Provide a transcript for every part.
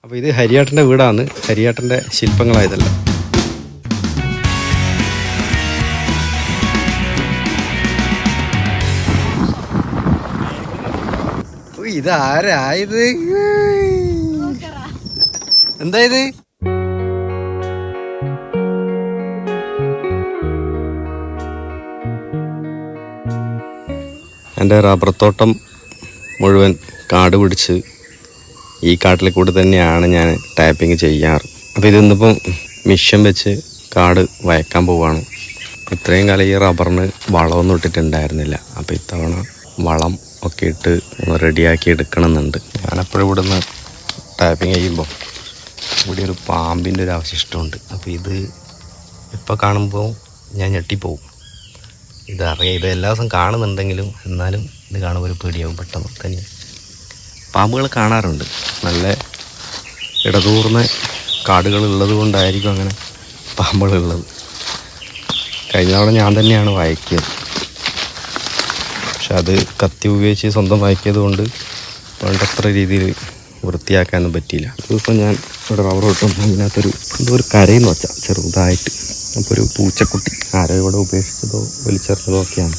അപ്പോൾ ഇത് ഹരിയേട്ടൻ്റെ വീടാണ്. ഹരിയേട്ടൻ്റെ ശില്പങ്ങളായതല്ല. ഇതാരായത്? എന്തായത്? എൻ്റെ റബ്ബർ തോട്ടം മുഴുവൻ കാട് പിടിച്ച് ഈ കാട്ടിൽ കൂടെ തന്നെയാണ് ഞാൻ ടാപ്പിങ് ചെയ്യാറ്. അപ്പോൾ ഇതൊന്നിപ്പം മിഷൻ വെച്ച് കാട് വയക്കാൻ പോവുകയാണ്. ഇത്രയും കാലം ഈ റബ്ബറിന് വളമൊന്നും ഇട്ടിട്ടുണ്ടായിരുന്നില്ല. അപ്പോൾ ഇത്തവണ വളം ഒക്കെ ഇട്ട് ഒന്ന് റെഡിയാക്കി എടുക്കണമെന്നുണ്ട്. ഞാനെപ്പോഴും ഇവിടുന്ന് ടാപ്പിങ് ചെയ്യുമ്പോൾ ഇവിടെ ഒരു പാമ്പിൻ്റെ ഒരു അവശിഷ്ടമുണ്ട്. അപ്പോൾ ഇത് ഇപ്പോൾ കാണുമ്പോൾ ഞാൻ ഞെട്ടിപ്പോവും. ഇതറിയാം, ഇത് എല്ലാ ദിവസവും കാണുന്നുണ്ടെങ്കിലും എന്നാലും ഇത് കാണുമ്പോൾ ഒരു പേടിയാവും പെട്ടെന്ന് തന്നെ. പാമ്പുകൾ കാണാറുണ്ട്, നല്ല ഇടതൂർന്ന കാടുകൾ ഉള്ളത് കൊണ്ടായിരിക്കും അങ്ങനെ പാമ്പുകളുള്ളത്. കഴിഞ്ഞ തവണ ഞാൻ തന്നെയാണ് വായിക്കിയത്. പക്ഷെ അത് കത്തി ഉപയോഗിച്ച് സ്വന്തം വായിക്കിയത് കൊണ്ട് വേണ്ടത്ര രീതിയിൽ വൃത്തിയാക്കാനൊന്നും പറ്റിയില്ല. ദിവസം ഞാൻ ഇവിടെ റബ്ബർ ഇട്ടുമ്പോൾ അതിനകത്തൊരു എന്തോ ഒരു കരയെന്ന് വെച്ചാൽ ചെറുതായിട്ട്. അപ്പോൾ ഒരു പൂച്ചക്കുട്ടി ആരോ ഇവിടെ ഉപേക്ഷിച്ചതോ വലിച്ചെറിഞ്ഞതോ ഒക്കെയാണ്.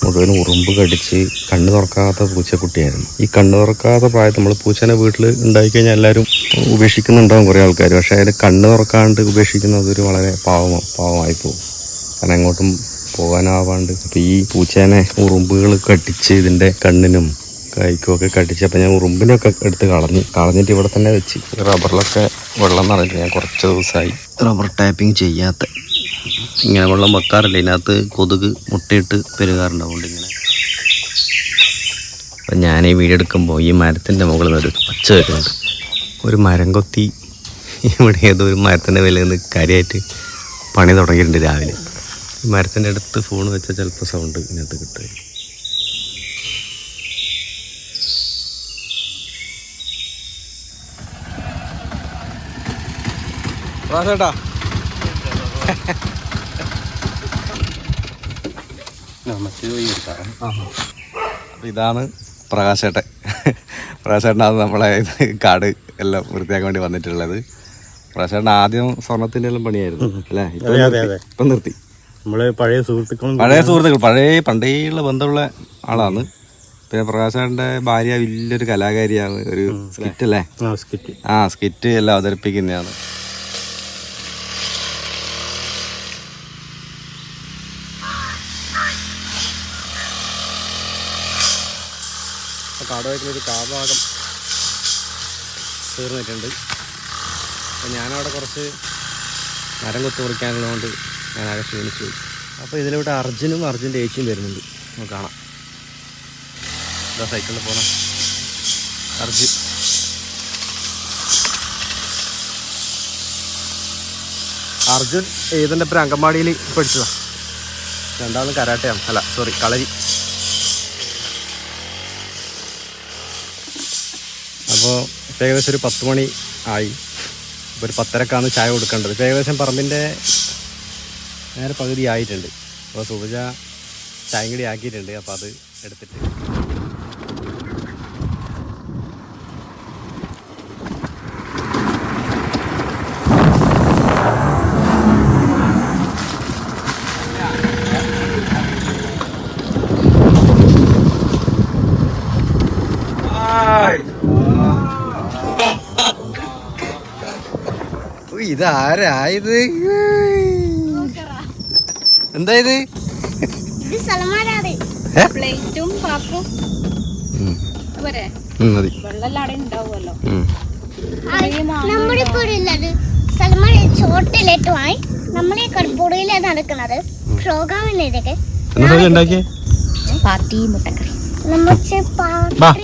മുഴുവൻ ഉറുമ്പ് കടിച്ച് കണ്ണ് തുറക്കാത്ത പൂച്ചക്കുട്ടിയായിരുന്നു. ഈ കണ്ണ് തുറക്കാത്ത പ്രായത്തിൽ നമ്മൾ പൂച്ചനെ വീട്ടിൽ ഉണ്ടായിക്കഴിഞ്ഞാൽ എല്ലാവരും ഉപേക്ഷിക്കുന്നുണ്ടാവും കുറേ ആൾക്കാർ. പക്ഷേ അതിൽ കണ്ണ് തുറക്കാണ്ട് ഉപേക്ഷിക്കുന്നത് ഒരു വളരെ പാവമായി പോകും. കാരണം എങ്ങോട്ടും പോകാനാവാണ്ട്. അപ്പോൾ ഈ പൂച്ചേനെ ഉറുമ്പുകൾ കടിച്ച് ഇതിൻ്റെ കണ്ണിനും കൈക്കുമൊക്കെ കടിച്ച്. അപ്പോൾ ഞാൻ ഉറുമ്പിനൊക്കെ എടുത്ത് കളഞ്ഞിട്ട് ഇവിടെ തന്നെ വെച്ച്. റബ്ബറിലൊക്കെ വെള്ളം നിറഞ്ഞിട്ട് ഞാൻ കുറച്ച് ദിവസമായി റബ്ബർ ടാപ്പിങ് ചെയ്യാത്ത. ഇങ്ങനെ വെള്ളം വെക്കാറില്ല, ഇതിനകത്ത് കൊതുക് മുട്ടയിട്ട് പെരുകാറുണ്ടാവുകൊണ്ട് ഇങ്ങനെ. അപ്പം ഞാൻ ഈ വീഡിയോ എടുക്കുമ്പോൾ ഈ മരത്തിൻ്റെ മുകളിൽ നിന്നൊരു ഒച്ച വരുന്നുണ്ട്. ഒരു മരം കൊത്തി ഇവിടെ ഏതോ ഒരു മരത്തിൻ്റെ വിലയിൽ നിന്ന് കാര്യമായിട്ട് പണി തുടങ്ങിയിട്ടുണ്ട് രാവിലെ. ഈ മരത്തിൻ്റെ അടുത്ത് ഫോൺ വെച്ചാൽ ചിലപ്പോൾ സൗണ്ട് ഇതിനകത്ത് കിട്ടും. ചേട്ടാ അപ്പം ഇതാണ് പ്രകാശേട്ടൻ. പ്രകാശേട്ടനാണ് നമ്മളെ കാട് എല്ലാം വൃത്തിയാക്കാൻ വേണ്ടി വന്നിട്ടുള്ളത്. പ്രകാശേട്ടൻ ആദ്യം സ്വർണത്തിൻ്റെ എല്ലാം പണിയായിരുന്നു അല്ലേ? ഇപ്പം നിർത്തി. നമ്മള് പഴയ സുഹൃത്തുക്കൾ പണ്ടേയുള്ള ബന്ധമുള്ള ആളാണ്. പിന്നെ പ്രകാശേട്ടൻ്റെ ഭാര്യ വലിയൊരു കലാകാരിയാണ്. ഒരു സ്കിറ്റ് അല്ലേ? സ്കിറ്റ് എല്ലാം അവതരിപ്പിക്കുന്നതാണ്. കാടുമായിട്ടുള്ളൊരു കാഭാഗം തീർന്നിട്ടുണ്ട്. അപ്പോൾ ഞാനവിടെ കുറച്ച് മരം കൊത്തി മുറിക്കാനുള്ളതുകൊണ്ട് ഞാനാകെ ക്ഷീണിച്ചു. അപ്പോൾ ഇതിലൂടെ അർജുനും അർജുൻ്റെ ഏച്ചിയും വരുന്നുണ്ട്. നമുക്ക് കാണാം. ഇതാ സൈക്കിളിൽ പോകണം. അർജുൻ ഇതിൻ്റെ ഒപ്പം അങ്കമാടിയിൽ പഠിച്ചതാണ്. രണ്ടാളും കരാട്ടയാണ്, കളരി. അപ്പോൾ ഇപ്പോൾ ഏകദേശം ഒരു 10 മണി ആയി. ഇപ്പോൾ ഒരു 10:30ക്കാണ് ചായ കൊടുക്കേണ്ടത്. ഇപ്പോൾ ഏകദേശം പറമ്പിൻ്റെ നേരെ പകുതി ആയിട്ടുണ്ട്. അപ്പോൾ സുബജ ചായം കൂടി ആക്കിയിട്ടുണ്ട്. അപ്പോൾ അത് എടുത്തിട്ട് ഇതാരായത്? എന്തായത്? ചോട്ടിലേറ്റുമായി നമ്മളെ കടപ്പുറയിലെ നടക്കുന്നത് പ്രോഗ്രാമിനൊക്കെ പാർട്ടി മുട്ടക്കറി.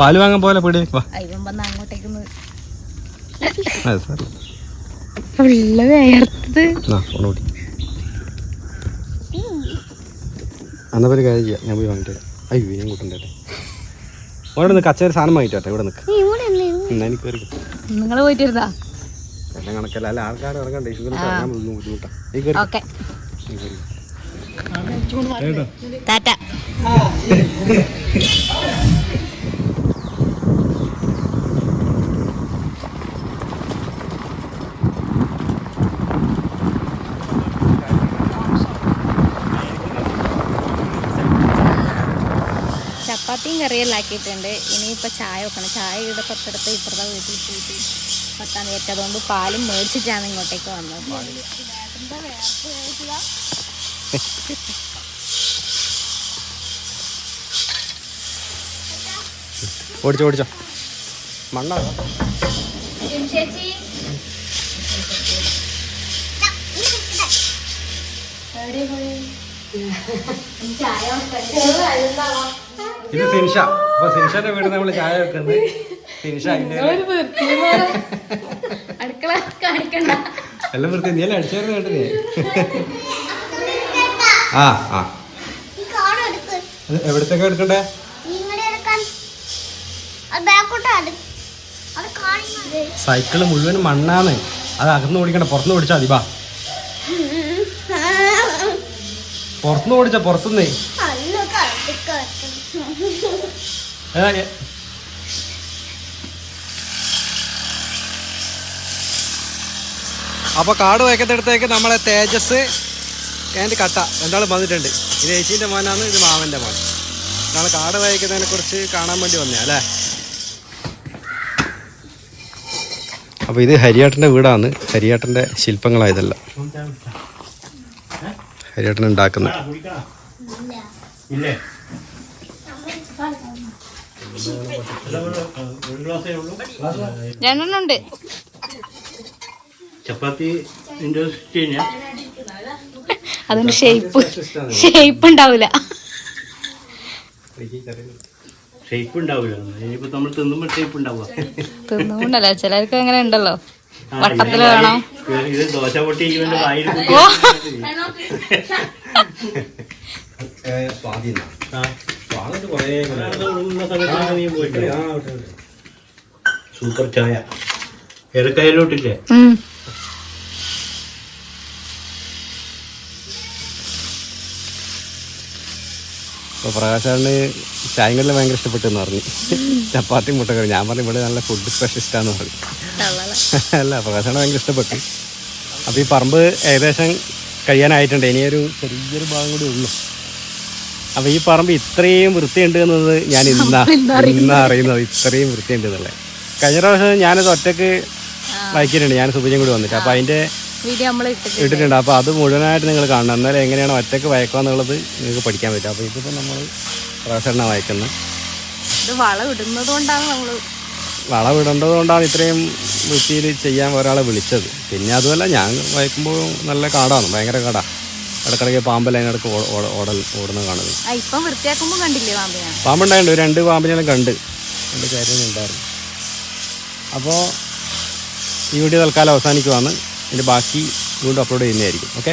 പാല് വാങ്ങാൻ പോലെ അങ്ങോട്ടേക്ക് അന്നപ്പോ കാര്യം ചെയ്യാം. ഞാൻ പോയി വാങ്ങിട്ട് അയ്യോ ഞാൻ കൂട്ടണ്ടേ. അവിടെ നിന്ന് കച്ചവരി സാധനം വാങ്ങിച്ചോട്ടെ. ഇവിടെ നിൽക്ക്. എനിക്ക് കയറി നിങ്ങൾ പോയിട്ടിരുന്നാ എല്ലാം കണക്കല്ല. അല്ല ആൾക്കാർ ഇറങ്ങണ്ടേ? ബുദ്ധിമുട്ടാ. ചപ്പാത്തിയും കറിയെല്ലാം ആക്കിയിട്ടുണ്ട്. ഇനിയിപ്പോൾ ചായ വെക്കണം. ചായ ഇവിടെ തൊട്ടടുത്ത് ഇപ്പുറത്തെ വീട്ടിൽ പോയിട്ട് വെക്കാൻ വിചാരിച്ചു. അതുകൊണ്ട് പാലും മേടിച്ചിട്ടാണ് ഇങ്ങോട്ടേക്ക് വന്നത്. ഓടിച്ചോ മണ്ണ ചേച്ചി ഇത് സിൻഷ. അപ്പൊ സിൻഷന്റെ വീട് നമ്മള് ചായ വെക്കുന്നത്. സിൻഷ അടുക്കള കാണിക്കണ്ട. എല്ലാം വൃത്തി. നീ എല്ലാം അടിച്ചായിരുന്നു കേട്ടത്. ആ എവിടത്തേക്കാ എടുക്കണ്ടേ? സൈക്കിള് മുഴുവൻ മണ്ണാന്ന്. അത് അകന്ന് ഓടിക്കണ്ട, പുറത്തുനിന്ന് ഓടിച്ചാ മതി. ബാ പുറത്തുനിന്ന് ഓടിച്ച പുറത്തുനിന്ന്. അപ്പൊ കാട് വയ്ക്കത്തടുത്തേക്ക് നമ്മളെ തേജസ് എൻ്റെ കട്ട രണ്ടാളും വന്നിട്ടുണ്ട്. ഇത് ഏച്ചീൻ്റെ മോനാണ്, ഇത് മാമൻ്റെ മോൻ. നമ്മൾ കാട് വയ്ക്കുന്നതിനെ കുറിച്ച് കാണാൻ വേണ്ടി വന്നേ അല്ലേ. അപ്പോൾ ഇത് ഹരിയേട്ടൻ്റെ വീടാണ്. ഹരിയേട്ടൻ്റെ ശില്പങ്ങളായതല്ല, ഹരിയേട്ടൻ ഉണ്ടാക്കുന്നത്. രണ്ടെണ്ണുണ്ട്. ചപ്പാത്തി അതിന് ഷേപ്പ് ഉണ്ടാവില്ല. ഷേപ്പ് ഉണ്ടാവില്ല. ഇനിയിപ്പോ നമ്മൾ തിന്നുമ്പോൾ ഷേപ്പ് ഉണ്ടാവുക. തിന്നുകൊണ്ടല്ല, ചിലർക്ക് അങ്ങനെ ഉണ്ടല്ലോ, വട്ടത്തില് വേണം. ഇത് ദോശ പൊട്ടി വായിൽ സൂപ്പർ ചായ ഏലക്കായലോട്ടില്ലേ? അപ്പോൾ പ്രകാശാണ് ചായകളിൽ ഭയങ്കര ഇഷ്ടപ്പെട്ടെന്ന് പറഞ്ഞു. ചപ്പാത്തി മുട്ടക്കറി. ഞാൻ പറഞ്ഞു ഇവിടെ നല്ല ഫുഡ് സ്പെഷ്യലിസ്റ്റാന്ന് പറഞ്ഞു. അല്ല, പ്രകാശാണ് ഭയങ്കര ഇഷ്ടപ്പെട്ടു. അപ്പോൾ ഈ പറമ്പ് ഏകദേശം കഴിയാനായിട്ടുണ്ട്. ഇനിയൊരു ചെറിയൊരു ഭാഗം കൂടി ഉള്ളു. അപ്പോൾ ഈ പറമ്പ് ഇത്രയും വൃത്തിയുണ്ട് എന്നത് ഞാൻ ഇന്നാ അറിയുന്നത്. ഇത്രയും വൃത്തിയുണ്ട് എന്നുള്ളത്. കഴിഞ്ഞ പ്രാവശ്യം ഞാനത് ഒറ്റക്ക് വായിക്കിട്ടുണ്ട്, ഞാൻ സുബിജയും കൂടി വന്നിട്ട്. അപ്പോൾ അതിൻ്റെ വീഡിയോ നമ്മൾ ഇട്ടിട്ടുണ്ട്. അപ്പോൾ അത് മുഴുവനായിട്ട് നിങ്ങൾ കാണണം. എന്നാലും എങ്ങനെയാണ് ഒറ്റക്ക് വായിക്കുക എന്നുള്ളത് നിങ്ങൾക്ക് പഠിക്കാൻ പറ്റും. അപ്പോൾ ഇതിപ്പോൾ നമ്മൾ പ്രകാശനാണ് വായിക്കുന്നത്. ഇത് വളമിടുന്നത് കൊണ്ടാണ് ഇത്രയും വൃത്തിയിൽ ചെയ്യാൻ ഒരാളെ വിളിച്ചത്. പിന്നെ അതുമല്ല, ഞാൻ വായിക്കുമ്പോൾ നല്ല കാടാണ്, ഭയങ്കര കാടാ. ഇടക്കിടയ്ക്ക് പാമ്പെല്ലാം അതിനിടക്ക് ഓടുന്നത് കാണുന്നത്. ഇപ്പം വൃത്തിയാക്കുമ്പോൾ കണ്ടില്ലേ പാമ്പുണ്ടായിട്ടുണ്ട്. 2 പാമ്പിനെല്ലാം കണ്ട് 2 കാര്യങ്ങളുണ്ടായിരുന്നു. അപ്പോൾ ഈ വീഡിയോ തൽക്കാലം അവസാനിക്കുവാണ്. ഇതിൻ്റെ ബാക്കി വീണ്ടും അപ്ലോഡ് ചെയ്യുന്നതായിരിക്കും. ഓക്കെ.